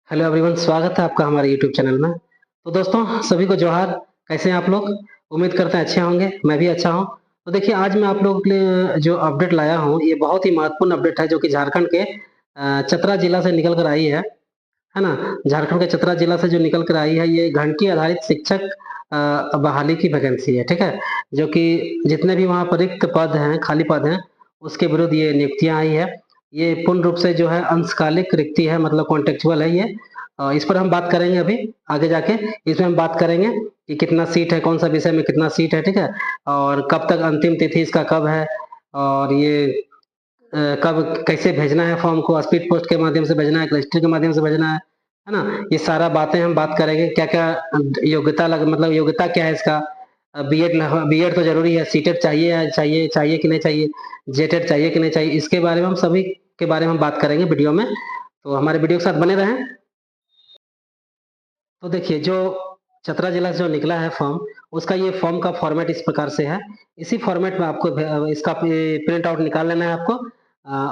Hello everyone, स्वागत है आपका हमारे यूट्यूब चैनल में। तो दोस्तों, सभी को जोहार। कैसे हैं आप लोग? उम्मीद करते हैं अच्छे होंगे। मैं भी अच्छा हूं। तो देखिए, आज मैं आप लोगों के लिए जो अपडेट लाया हूं, ये बहुत ही महत्वपूर्ण अपडेट है, जो कि झारखंड के चतरा जिला से निकल कर आई है ना? झारखंड के चतरा जिला से जो निकल कर आई है, ये घंटी आधारित शिक्षक बहाली की वैकेंसी है, ठीक है? जो कि जितने भी वहाँ पर रिक्त पद हैं, खाली पद हैं, उसके विरुद्ध ये नियुक्तियाँ आई है। ये पूर्ण रूप से जो है अंशकालिक रिक्ति है, मतलब कॉन्ट्रेक्चुअल है ये। इस पर हम बात करेंगे अभी आगे जाके। इसमें हम बात करेंगे कि कितना सीट है, कौन-सा विषय में कितना सीट है, ठीक है? और कब तक अंतिम तिथि इसका कब है, और ये कब कैसे भेजना है फॉर्म को, स्पीड पोस्ट के माध्यम से भेजना है, क्लस्टर के माध्यम से भेजना है ना? ये सारा बातें हम बात करेंगे। क्या-क्या योग्यता मतलब योग्यता क्या है इसका? बीएड तो ज़रूरी है, सीटेट चाहिए या चाहिए कि नहीं चाहिए? जेटेट चाहिए कि नहीं चाहिए? इसके बारे में हम सभी के बारे में हम बात करेंगे वीडियो में। तो हमारे वीडियो के साथ बने रहें। तो देखिए, जो चतरा जिला से जो निकला है फॉर्म, उसका ये फॉर्म का फॉर्मेट इस प्रकार से है। इसी फॉर्मेट में आपको इसका प्रिंट आउट निकाल लेना है आपको,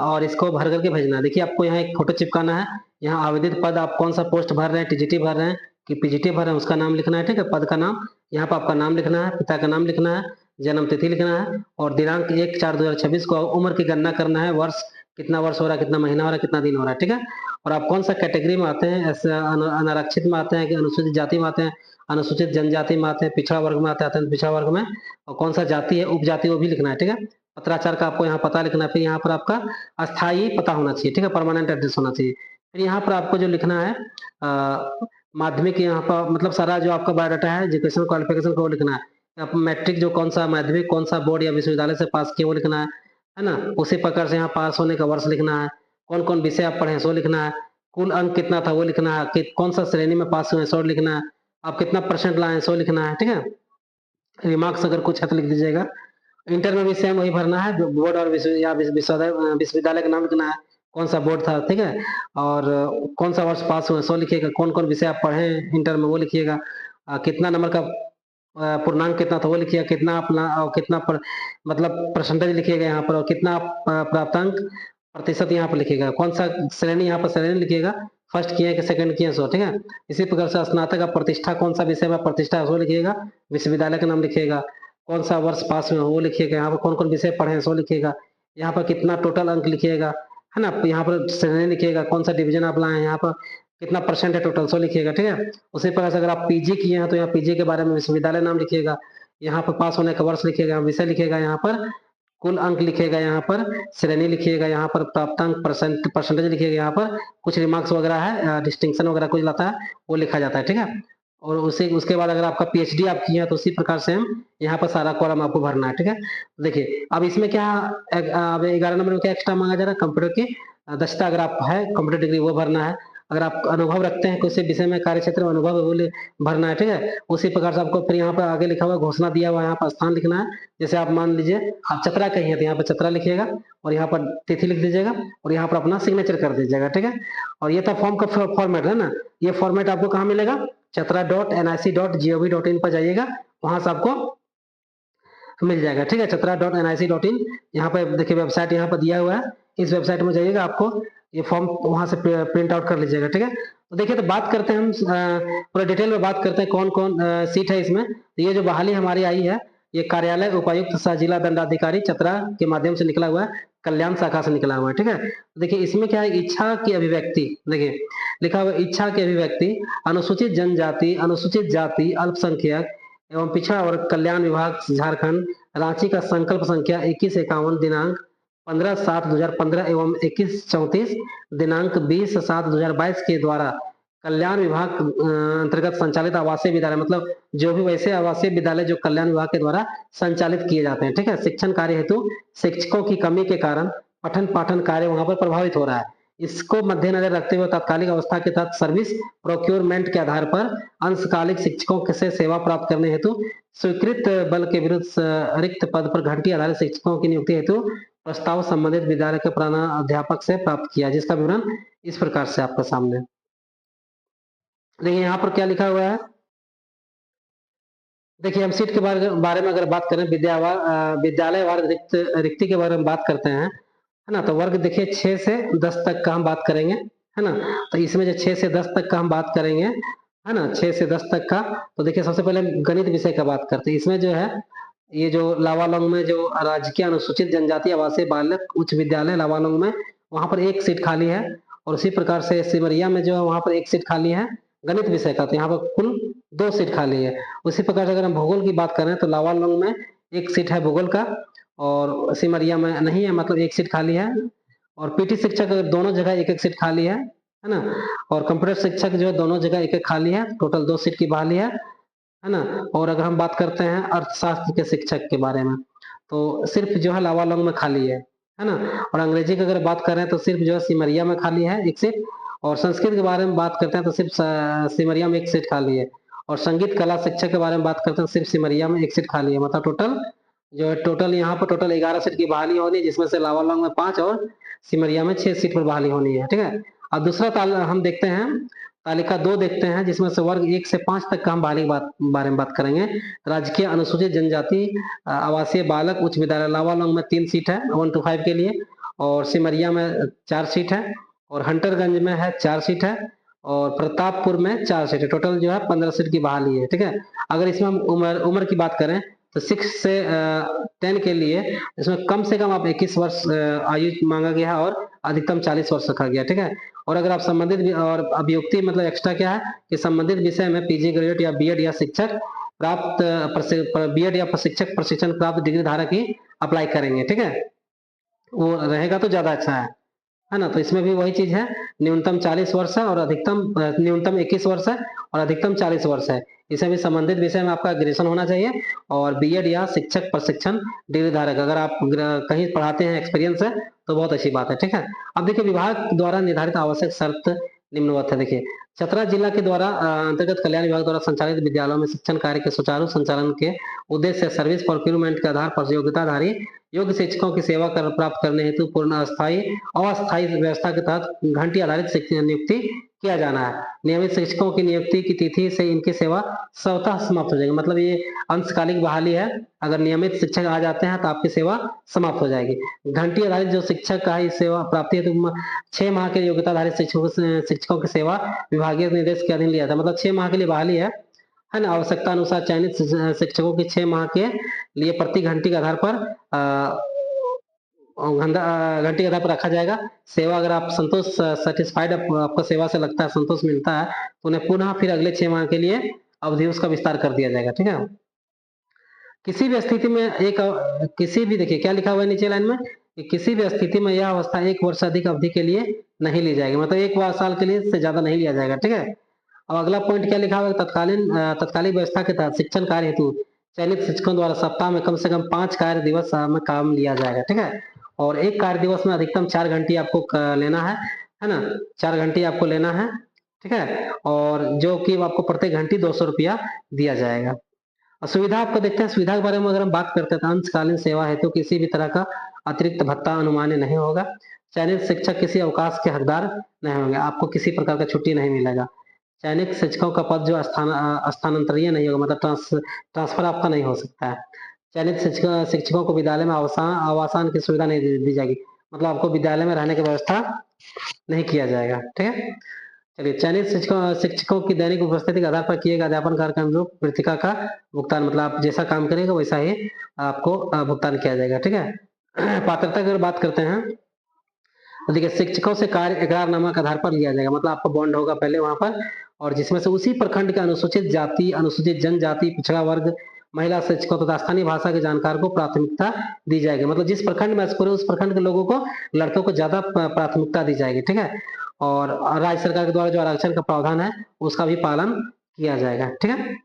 और इसको भर करके भेजना है। देखिए, आपको यहाँ एक फोटो चिपकाना है। यहाँ आवेदित पद, आप कौन सा पोस्ट भर रहे हैं, टीजीटी भर रहे हैं कि पीजीटी भर रहे हैं, उसका नाम लिखना है, ठीक है? पद का नाम, यहाँ पर आपका नाम लिखना है, पिता का नाम लिखना है, जन्म तिथि लिखना है, और दिनांक 1/4/2026 को उम्र की गणना करना है। वर्ष कितना वर्ष हो रहा है, कितना महीना हो रहा है, कितना दिन हो रहा है, ठीक है? और आप कौन सा कैटेगरी में आते हैं, ऐसे अनारक्षित में आते हैं कि अनुसूचित जाति में आते हैं, अनुसूचित जनजाति में आते हैं, पिछड़ा वर्ग में आते हैं, अत्यंत पिछड़ा वर्ग में, और कौन सा जाति है, उपजाति, वो भी लिखना है, ठीक है? पत्राचार का आपको यहाँ पता लिखना है। फिर यहाँ पर आपका अस्थायी पता होना चाहिए, ठीक है? परमानेंट एड्रेस होना चाहिए। फिर यहाँ पर आपको जो लिखना है, माध्यमिक, यहाँ पर मतलब सारा जो आपका बायोडाटा है, एजुकेशन क्वालिफिकेशन को लिखना है। आप मैट्रिक जो कौन सा माध्यमिक, कौन सा बोर्ड या विश्वविद्यालय से पास किए, वो लिखना है ना? उसी प्रकार से यहाँ पास होने का वर्ष लिखना है, कौन कौन विषय आप पढ़े सो लिखना है, कुल अंक कितना था वो लिखना है, कि कौन सा श्रेणी में पास हुए सो लिखना है, आप कितना परसेंट लाए सो लिखना है, ठीक है? रिमार्क्स अगर कुछ है तो लिख दीजिएगा। इंटर में भी सेम वही भरना है, जो बोर्ड और विश्वविद्यालय का नाम लिखना है, कौन सा बोर्ड था, ठीक है? और कौन सा वर्ष पास हुए सो लिखिएगा, कौन कौन विषय आप पढ़े इंटर में वो लिखिएगा, कितना नंबर का पूर्णांक कितना था वो लिखिएगा, कितना अपना और कितना मतलब परसेंटेज लिखिएगा यहाँ पर, और कितना प्राप्तांक प्रतिशत यहाँ पर लिखिएगा, कौन सा श्रेणी, यहाँ पर श्रेणी लिखिएगा, फर्स्ट किए कि सेकंड किए सो, ठीक है? इसी प्रकार से स्नातक का प्रतिष्ठा, कौन सा विषय में प्रतिष्ठा है सो लिखिएगा, विश्वविद्यालय का नाम लिखिएगा, कौन सा वर्ष पास में हो वो लिखिएगा, यहाँ पर कौन कौन विषय पढ़े हैं सो लिखिएगा, यहाँ पर कितना टोटल अंक लिखिएगा, है ना? यहाँ पर श्रेणी लिखिएगा, कौन सा डिवीजन आप लाए हैं, यहाँ पर कितना परसेंट है टोटल सो लिखिएगा, ठीक है? उसी प्रकार से अगर आप पीजी किए हैं तो यहाँ पीजी के बारे में विश्वविद्यालय नाम लिखिएगा, यहाँ पर पास होने का वर्ष लिखिएगा, विषय लिखिएगा, यहाँ पर कुल अंक लिखिएगा, यहाँ पर श्रेणी लिखिएगा, यहाँ पर प्राप्तांक परसेंटेज लिखिएगा, यहाँ पर कुछ रिमार्क्स वगैरह है, डिस्टिंक्शन वगैरह कुछ लाता है वो लिखा जाता है, ठीक है? और उसी उसके बाद अगर आपका पीएचडी आप किए हैं तो उसी प्रकार से हम यहाँ पर सारा कॉलम आपको भरना है, ठीक है? देखिए, अब इसमें क्या, अब 11 नंबर में क्या एक्स्ट्रा मांगा जा रहा है, कंप्यूटर की दक्षता अगर आप है, कंप्यूटर डिग्री वो भरना है। अगर आप अनुभव रखते हैं किसी विषय में, कार्य क्षेत्र में अनुभव है, वो भरना है, ठीक है? उसी प्रकार से आपको फिर यहाँ पर आगे लिखा हुआ घोषणा दिया हुआ है, यहाँ पर स्थान लिखना है। जैसे आप मान लीजिए आप चतरा कहीं है तो यहाँ पर चतरा लिखिएगा, और यहाँ पर तिथि लिख दीजिएगा, और यहाँ पर अपना सिग्नेचर कर दीजिएगा, ठीक है? और ये था फॉर्म का फॉर्मेट, है ना? ये फॉर्मेट आपको कहाँ मिलेगा? chatra.nic.gov.in पर जाइएगा, वहां से आपको मिल जाएगा, ठीक है? chatra.nic.in, यहाँ पर देखिए वेबसाइट यहाँ पर दिया हुआ है, इस वेबसाइट में जाइएगा, आपको ये फॉर्म वहां से प्रिंट आउट कर लीजिएगा, ठीक है? तो देखिए, तो बात करते हैं हम पूरा डिटेल में बात करते हैं कौन कौन सीट है इसमें। तो ये जो बहाली हमारी आई है, ये कार्यालय उपायुक्त सह जिला दंडाधिकारी चतरा के माध्यम से निकला हुआ है, कल्याण शाखा से निकला हुआ है, ठीक है? तो देखिए, इसमें क्या है, इच्छा की अभिव्यक्ति, देखिए लिखा हुआ इच्छा की अभिव्यक्ति, अनुसूचित जनजाति, अनुसूचित जाति, अल्पसंख्यक एवं पिछड़ा वर्ग कल्याण विभाग झारखंड, रांची का संकल्प संख्या 2151, दिनांक 15/7/2015 एवं 21/34 दिनांक 20/7/2022 के द्वारा कल्याण विभाग अंतर्गत संचालित आवासीय विद्यालय, मतलब जो भी वैसे आवासीय विद्यालय जो कल्याण विभाग के द्वारा संचालित किए जाते हैं, ठीक है? शिक्षण कार्य हेतु शिक्षकों की कमी के कारण पठन पाठन कार्य वहां पर प्रभावित हो रहा है। इसको मद्देनजर रखते हुए तात्कालिक अवस्था के तहत सर्विस प्रोक्योरमेंट के आधार पर अंशकालिक शिक्षकों से सेवा प्राप्त करने हेतु स्वीकृत बल के विरुद्ध रिक्त पद पर घंटी आधारित शिक्षकों की नियुक्ति हेतु प्रस्ताव संबंधित विद्यालय के प्रधानाध्यापक से प्राप्त किया, जिसका विवरण इस प्रकार से आपके सामने। देखिए, यहाँ पर क्या लिखा हुआ है, देखिए हम सीट के बारे में अगर बात करें, विद्यालय वर्ग रिक्ति के बारे में बात करते हैं, है ना? तो वर्ग देखिए 6 से 10 तक का हम बात करेंगे, है ना? तो इसमें जो 6 से 10 तक का हम बात करेंगे, है ना? 6 से 10 तक का, तो देखिए सबसे पहले गणित विषय का बात करते हैं। इसमें जो है, ये जो लावालौंग में जो राजकीय अनुसूचित जनजाति आवासीय बालक उच्च विद्यालय लावालौंग में, वहाँ पर 1 सीट खाली है, और उसी प्रकार से सिमरिया में जो है वहाँ पर 1 सीट खाली है गणित विषय का, तो यहाँ पर कुल 2 सीट खाली है। उसी प्रकार से अगर हम भूगोल की बात करें तो लावालौंग में 1 सीट है भूगोल का, और सिमरिया में नहीं है, मतलब 1 सीट खाली है। और पीटी शिक्षक दोनों जगह 1-1 सीट खाली है ना? और कंप्यूटर शिक्षक जो है दोनों जगह 1-1 खाली है, टोटल 2 सीट की बहाली है ना? और अगर हम बात करते हैं अर्थशास्त्र के शिक्षक के बारे में, तो सिर्फ जो है लावालौंग में खाली है ना? और अंग्रेजी की अगर बात करें तो सिर्फ जो है सिमरिया में खाली है 1 सीट, और संस्कृत के बारे में बात करते हैं तो सिर्फ सिमरिया में 1 सीट खाली है, और संगीत कला शिक्षक के बारे में बात करते हैं सिर्फ सिमरिया में 1 सीट खाली है। मतलब टोटल जो है, टोटल यहाँ पर टोटल 11 सीट की बहाली होनी है, जिसमें से लावालौंग में 5 और सिमरिया में 6 सीट पर बहाली होनी है, ठीक है? अब दूसरा हम देखते हैं, तालिका 2 देखते हैं, जिसमें से वर्ग 1 से 5 तक का हम बहाली बारे में बात करेंगे। राजकीय अनुसूचित जनजाति आवासीय बालक उच्च विद्यालय लावालौंग में 3 सीट है 1 to 5 के लिए, और सिमरिया में 4 सीट है, और हंटरगंज में है 4 सीट है, और प्रतापपुर में 4 सीट है। टोटल जो है 15 सीट की बहाली है, ठीक है? अगर इसमें हम उम्र की बात करें तो 6 से 10 के लिए इसमें कम से कम आप 21 वर्ष आयु मांगा गया है, और अधिकतम 40 वर्ष रखा गया, ठीक है? और अगर आप संबंधित और अभियुक्ति मतलब एक्स्ट्रा क्या है कि संबंधित विषय में पीजी ग्रेजुएट या बीएड या शिक्षक प्राप्त बीएड या शिक्षक प्रशिक्षण प्राप्त डिग्री धारक ही अप्लाई करेंगे, ठीक है? वो रहेगा तो ज्यादा अच्छा है ना? तो इसमें भी वही चीज है, न्यूनतम 40 वर्ष है और अधिकतम न्यूनतम 21 वर्ष है और अधिकतम 40 वर्ष है। इसे भी संबंधित विषय में आपका ग्रेजुएशन होना चाहिए, और बीएड या शिक्षक प्रशिक्षण डिग्री धारक, अगर आप कहीं पढ़ाते हैं, एक्सपीरियंस है, तो बहुत अच्छी बात है, ठीक है? अब देखिए, विभाग द्वारा निर्धारित आवश्यक शर्त निम्नवत है। देखिए, चतरा जिला के द्वारा अंतर्गत कल्याण विभाग द्वारा संचालित विद्यालयों में शिक्षण कार्य के सुचारू संचालन के उद्देश्य से सर्विस प्रोक्यूरमेंट के आधार पर योग्यताधारी योग्य शिक्षकों की सेवा प्राप्त करने हेतु पूर्ण अस्थायी व्यवस्था के तहत घंटी आधारित नियुक्ति किया जाना है। नियमित शिक्षकों की नियुक्ति की तिथि से इनकी सेवा स्वतः समाप्त हो जाएगी। मतलब ये अंशकालिक बहाली है, अगर नियमित शिक्षक आ जाते हैं तो आपकी सेवा समाप्त हो जाएगी। घंटी आधारित जो शिक्षक का इस सेवा प्राप्ति हेतु 6 माह के योग्यताधारित शिक्षकों की सेवा विभागीय निर्देश के अधीन लिया था। मतलब 6 माह के लिए बहाली है ना? आवश्यकता अनुसार चयनित शिक्षकों की 6 माह के लिए प्रति घंटी के आधार पर घंटी के आधार पर रखा जाएगा। सेवा अगर आप संतोष सेटिस्फाइड आपको सेवा से लगता है, संतोष मिलता है, तो उन्हें पुनः फिर अगले 6 माह के लिए अवधि उसका विस्तार कर दिया जाएगा, ठीक है? किसी भी स्थिति में किसी भी, देखिए क्या लिखा हुआ है नीचे लाइन में, कि किसी भी स्थिति में यह अवस्था 1 वर्ष अधिक अवधि के लिए नहीं ली जाएगी। मतलब 1 साल के लिए से ज्यादा नहीं लिया जाएगा, ठीक है? अब अगला पॉइंट क्या लिखा हुआ है, तत्कालीन व्यवस्था के तहत शिक्षण कार्य हेतु चयनित शिक्षकों द्वारा सप्ताह में कम से कम 5 कार्य दिवस में काम लिया जाएगा, ठीक है? और 1 कार्य दिवस में अधिकतम 4 घंटी आपको लेना है ना? 4 घंटी आपको लेना है, ठीक है? और जो कि आपको प्रत्येक घंटी 200 रुपया दिया जाएगा। सुविधा आपको देखते हैं, सुविधा के बारे में अगर हम बात करते हैं तो अंशकालीन सेवा हेतु तो किसी भी तरह का अतिरिक्त भत्ता अनुमान्य नहीं होगा। चयनित शिक्षक किसी अवकाश के हकदार नहीं होंगे, आपको किसी प्रकार का छुट्टी नहीं मिलेगा। चयनित शिक्षकों का पद जो स्थानांतरीय नहीं होगा, मतलब ट्रांसफर आपका नहीं हो सकता है। चयनित शिक्षकों को विद्यालय में आवासन की सुविधा नहीं दी जाएगी, मतलब आपको विद्यालय में रहने की व्यवस्था नहीं किया जाएगा, ठीक है? चलिए, चयनित शिक्षकों की दैनिक उपस्थिति के आधार पर किए गए अध्यापन कार्य के अनुरूप वृत्तिका का भुगतान, मतलब आप जैसा काम करेंगे वैसा ही आपको भुगतान किया जाएगा, ठीक है? पात्रता की अगर बात करते हैं तो देखिए, शिक्षकों से कार्य इकरारनामा के आधार पर लिया जाएगा, मतलब आपका बॉन्ड होगा पहले वहां पर, और जिसमें से उसी प्रखंड के अनुसूचित जाति, अनुसूचित जनजाति, पिछड़ा वर्ग, महिला शिक्षकों तथा स्थानीय भाषा के जानकार को प्राथमिकता दी जाएगी। मतलब जिस प्रखंड में स्कूल है उस प्रखंड के लोगों को, लड़कों को ज्यादा प्राथमिकता दी जाएगी, ठीक है? और राज्य सरकार के द्वारा जो आरक्षण का प्रावधान है उसका भी पालन किया जाएगा, ठीक है?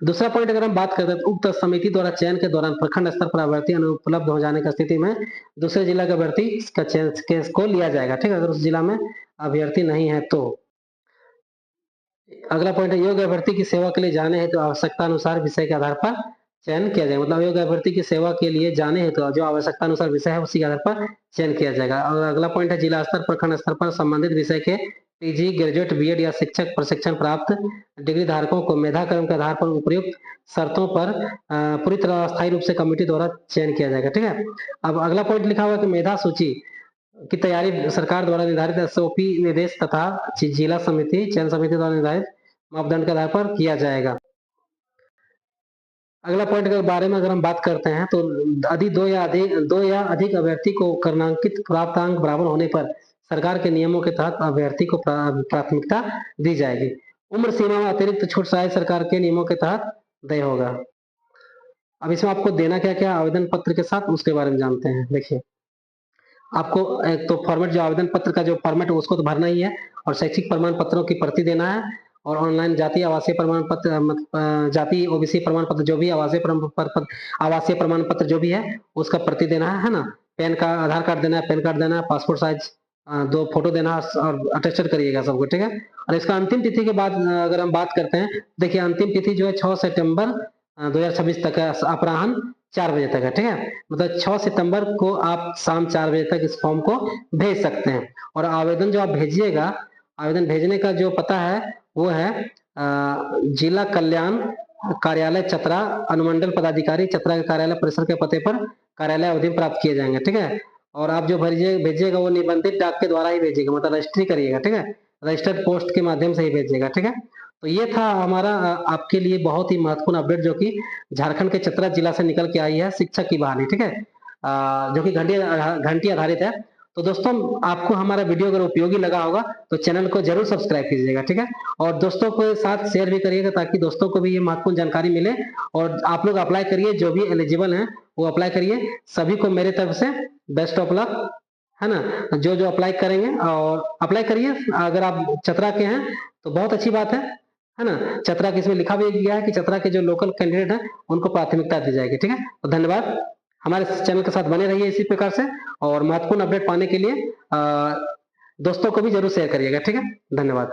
दूसरा पॉइंट अगर हम बात करते हैं तो उक्त समिति द्वारा चयन के दौरान प्रखंड स्तर पर अभ्यर्थी अनुपलब्ध हो जाने की स्थिति में दूसरे जिला के अभ्यर्थी का चयन को लिया जाएगा, ठीक है? अगर उस जिला में अभ्यर्थी नहीं है तो। अगला पॉइंट है, योग्य अभ्यर्थी की सेवा के लिए जाने हेतु तो आवश्यकता अनुसार विषय के आधार पर चयन किया जाएगा। मतलब योग्य अभ्यर्थी की सेवा के लिए जाने हेतु तो जो आवश्यकता अनुसार विषय है उसी के आधार पर चयन किया जाएगा। और अगला पॉइंट है, जिला स्तर प्रखंड स्तर पर संबंधित विषय के पीजी ग्रेजुएट बीएड या शिक्षक प्रशिक्षण प्राप्त डिग्री धारकों को मेधाक्रम के आधार पर उपयुक्त शर्तों पर पूरी तरह अस्थायी रूप से कमेटी द्वारा चयन किया जाएगा, ठीक है? अब अगला पॉइंट लिखा हुआ है कि मेधा सूची की तैयारी सरकार द्वारा निर्धारित एसओपी निर्देश तथा जिला समिति, चयन समिति द्वारा निर्धारित मापदंड के आधार पर किया जाएगा। अगला पॉइंट के बारे में अगर हम बात करते हैं तो दो या अधिक अभ्यर्थी को कर्णांकित प्राप्तांक बराबर होने पर सरकार के नियमों के तहत अभ्यर्थी को प्राथमिकता दी जाएगी। उम्र सीमा में अतिरिक्त छूट शायद सरकार के नियमों के तहत तय होगा। अब इसमें आपको देना क्या क्या आवेदन पत्र के साथ, उसके बारे में जानते हैं। देखिए, आपको एक तो फॉर्मेट, जो आवेदन पत्र का जो फॉर्मेट है उसको तो भरना ही है, और शैक्षिक प्रमाण पत्रों की प्रति देना है, और ऑनलाइन जाति आवासीय प्रमाण पत्र, जाति ओबीसी प्रमाण पत्र जो भी आवासीय प्रमाण पत्र जो भी है उसका प्रति देना है ना। पैन का आधार कार्ड देना है, पैन कार्ड देना है, पासपोर्ट साइज 2 फोटो देना है, और अटेस्टेड करिएगा सबको, ठीक है। और इसका अंतिम तिथि के बाद अगर हम बात करते हैं, देखिए अंतिम तिथि जो है 6 सितंबर 2026 तक है, अपराह्न 4 बजे तक है, ठीक है। मतलब 6 सितंबर को आप शाम 4 बजे तक इस फॉर्म को भेज सकते हैं। और आवेदन जो आप भेजिएगा, आवेदन भेजने का जो पता है वो है जिला कल्याण कार्यालय चतरा, अनुमंडल पदाधिकारी चतरा के कार्यालय परिसर के पते पर कार्यालय अवधि प्राप्त किए जाएंगे, ठीक है। और आप जो भेजिएगा वो निबंधित डाक के द्वारा ही भेजिएगा, मतलब रजिस्ट्री करिएगा, ठीक है। रजिस्टर्ड पोस्ट के माध्यम से ही भेजिएगा, ठीक है। तो ये था हमारा आपके लिए बहुत ही महत्वपूर्ण अपडेट, जो कि झारखंड के चतरा जिला से निकल के आई है, शिक्षक की बहाली, ठीक है। जो कि घंटी आधारित है। तो दोस्तों, आपको हमारा वीडियो अगर उपयोगी लगा होगा तो चैनल को जरूर सब्सक्राइब कीजिएगा, ठीक है। और दोस्तों के साथ शेयर भी करिएगा, ताकि दोस्तों को भी ये महत्वपूर्ण जानकारी मिले। और आप लोग अप्लाई करिए, जो भी एलिजिबल हैं वो अप्लाई करिए। सभी को मेरे तरफ से बेस्ट ऑफ लक, है ना। जो जो अप्लाई करेंगे और अप्लाई करिए। अगर आप चतरा के हैं तो बहुत अच्छी बात है ना। चतरा के इसमें लिखा भी गया है कि चतरा के जो लोकल कैंडिडेट हैं उनको प्राथमिकता दी जाएगी, ठीक है। तो धन्यवाद। हमारे चैनल के साथ बने रहिए इसी प्रकार से, और महत्वपूर्ण अपडेट पाने के लिए दोस्तों को भी जरूर शेयर करिएगा, ठीक है। धन्यवाद।